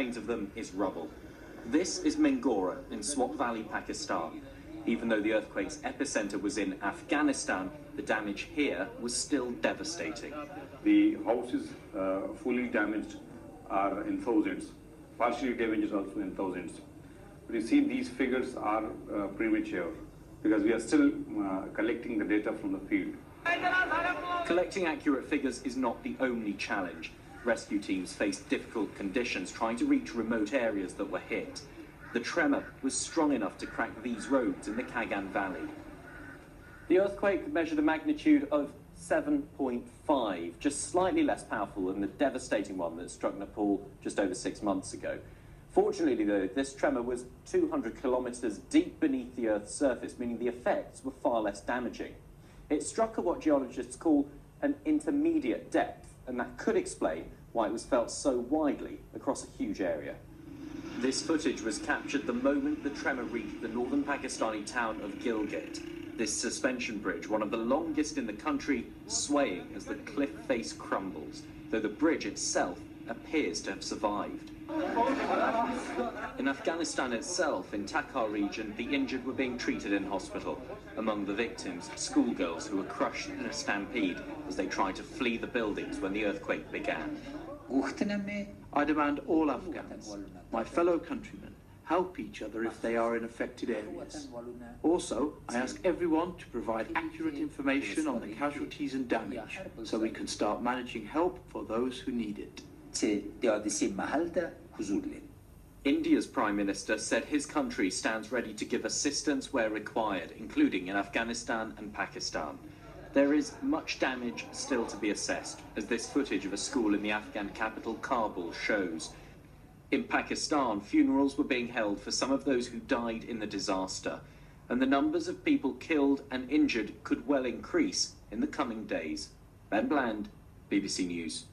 remains of them is rubble. This is Mengora in Swat Valley, Pakistan. Even though the earthquake's epicenter was in Afghanistan, the damage here was still devastating. The houses fully damaged are in thousands, partially damaged also in thousands. But you see, these figures are premature because we are still collecting the data from the field. Collecting accurate figures is not the only challenge. Rescue teams faced difficult conditions trying to reach remote areas that were hit. The tremor was strong enough to crack these roads in the Kagan Valley. The earthquake measured a magnitude of 7.5, just slightly less powerful than the devastating one that struck Nepal just over 6 months ago. Fortunately, though, this tremor was 200 kilometers deep beneath the Earth's surface, meaning the effects were far less damaging. It struck at what geologists call an intermediate depth, and that could explain why it was felt so widely across a huge area. This footage was captured the moment the tremor reached the northern Pakistani town of Gilgit. This suspension bridge, one of the longest in the country, swaying as the cliff face crumbles, though the bridge itself appears to have survived. In Afghanistan itself, in Takhar region, the injured were being treated in hospital. Among the victims, schoolgirls who were crushed in a stampede as they tried to flee the buildings when the earthquake began. I demand all Afghans, my fellow countrymen, help each other if they are in affected areas. Also, I ask everyone to provide accurate information on the casualties and damage, so we can start managing help for those who need it. India's Prime Minister said his country stands ready to give assistance where required, including in Afghanistan and Pakistan. There is much damage still to be assessed, as this footage of a school in the Afghan capital, Kabul, shows. In Pakistan, funerals were being held for some of those who died in the disaster, and the numbers of people killed and injured could well increase in the coming days. Ben Bland, BBC News.